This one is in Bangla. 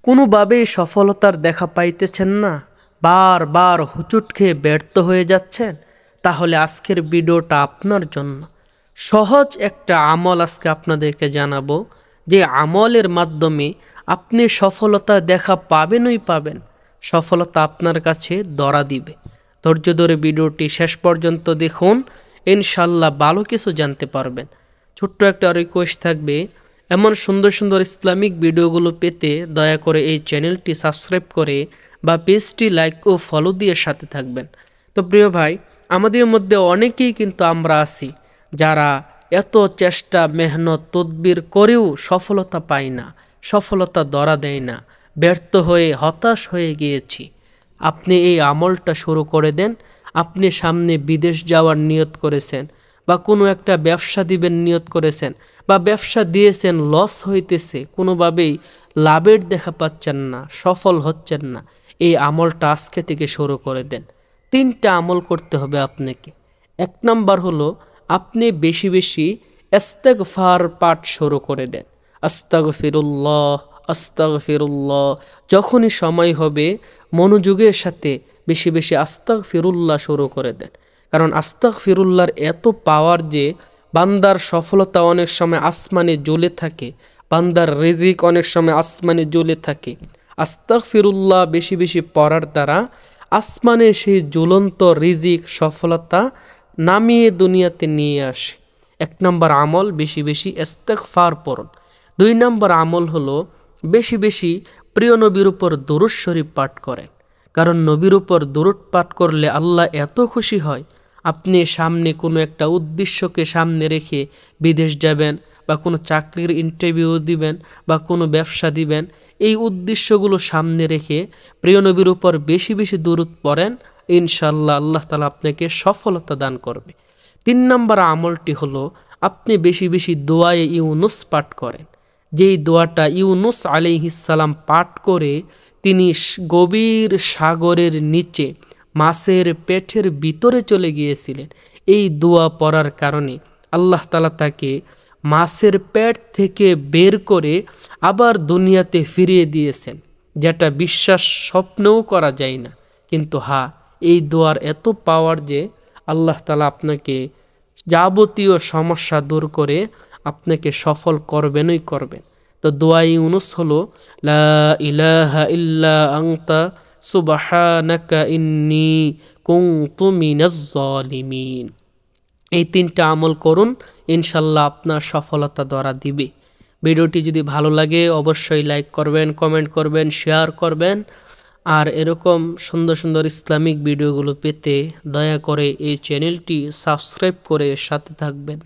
কোনোভাবেই সফলতার দেখা পাইতেছেন না, বারবার হুচুট খেয়ে ব্যর্থ হয়ে যাচ্ছেন, তাহলে আজকের ভিডিওটা আপনার জন্য। সহজ একটা আমল আজকে আপনাদেরকে জানাবো, যে আমলের মাধ্যমে আপনি সফলতা দেখা পাবেনই পাবেন, সফলতা আপনার কাছে ধরা দিবে। ধৈর্য ধরে ভিডিওটি শেষ পর্যন্ত দেখুন, ইনশাল্লাহ ভালো কিছু জানতে পারবেন। ছোট্ট একটা রিকোয়েস্ট থাকবে, এমন সুন্দর সুন্দর ইসলামিক ভিডিওগুলো পেতে দয়া করে এই চ্যানেলটি সাবস্ক্রাইব করে বা পেজটি লাইক ও ফলো দিয়ে সাথে থাকবেন। তো প্রিয় ভাই, আমাদের মধ্যে অনেকেই কিন্তু আমরা আছি যারা এত চেষ্টা মেহনত তদবির করেও সফলতা পাই না, সফলতা ধরা দেয় না, ব্যর্থ হয়ে হতাশ হয়ে গিয়েছি। আপনি এই আমলটা শুরু করে দেন। আপনি সামনে বিদেশ যাওয়ার নিয়ত করেছেন, বা কোনো একটা ব্যবসা দিবেন নিয়ত করেছেন, বা ব্যবসা দিয়েছেন লস হইতেছে, কোনোভাবেই লাভের দেখা পাচ্ছেন না, সফল হচ্ছেন না, এই আমলটা আজকে থেকে শুরু করে দেন। 3টা আমল করতে হবে আপনাকে। 1 নাম্বার হলো, আপনি বেশি বেশি ইস্তেগফার পাঠ শুরু করে দেন। আস্তাগফিরুল্লাহ আস্তাগফিরুল্লাহ, যখনই সময় হবে মনোযোগের সাথে বেশি বেশি আস্তাগফিরুল্লাহ শুরু করে দেন। কারণ আস্তাগফিরুল্লাহর এত পাওয়ার যে বান্দার সফলতা অনেক সময় আসমানে জ্বলে থাকে, বান্দার রিজিক অনেক সময় আসমানে জ্বলে থাকে। আস্তাগফিরুল্লাহ বেশি বেশি পড়ার দ্বারা আসমানে সেই জ্বলন্ত রিজিক সফলতা নামিয়ে দুনিয়াতে নিয়ে আসে। 1 নম্বর আমল, বেশি বেশি ইস্তেগফার পড়ুন। 2 নম্বর আমল হলো, বেশি বেশি প্রিয় নবীর উপর দরুদ শরীফ পাঠ করেন। কারণ নবীর উপর দরুদ পাঠ করলে আল্লাহ এত খুশি হয়। আপনি সামনে কোনো একটা উদ্দেশ্যকে সামনে রেখে বিদেশ যাবেন, বা কোনো চাকরির ইন্টারভিউ দিবেন, বা কোনো ব্যবসা দিবেন, এই উদ্দেশ্যগুলো সামনে রেখে প্রিয় নবীর উপর বেশি বেশি দরুদ পড়েন, ইনশাল্লাহ আল্লাহ তাআলা আপনাকে সফলতা দান করবে। 3 নম্বর আমলটি হলো, আপনি বেশি বেশি দোয়ায়ে ইউনুস পাঠ করেন। যেই দোয়াটা ইউনুস আলাইহিস সালাম পাঠ করে তিনি গভীর সাগরের নিচে মাছের পেটের ভিতরে চলে গিয়েছিলেন, এই দোয়া পড়ার কারণে আল্লাহ তাআলা তাকে মাছের পেট থেকে বের করে আবার দুনিয়াতে ফিরিয়ে দিয়েছেন, যেটা বিশ্বাস স্বপ্নেও করা যায় না। কিন্তু এই দোয়ার এত পাওয়ার যে আল্লাহ তাআলা আপনাকে যাবতীয় সমস্যা দূর করে আপনাকে সফল করবেনই করবেন। তো দোয়া ইউনুস হলো, লা ইলাহা ইল্লা আনতা সুবহানাকা ইন্নী কুনতু মিনাজ জালিমিন। এই 3টা আমল করুন, ইনশাল্লাহ আপনার সফলতা ধরা দিবে। ভিডিওটি যদি ভালো লাগে অবশ্যই লাইক করবেন, কমেন্ট করবেন, শেয়ার করবেন। আর এরকম সুন্দর সুন্দর ইসলামিক ভিডিওগুলো পেতে দয়া করে এই চ্যানেলটি সাবস্ক্রাইব করে সাথে থাকবেন।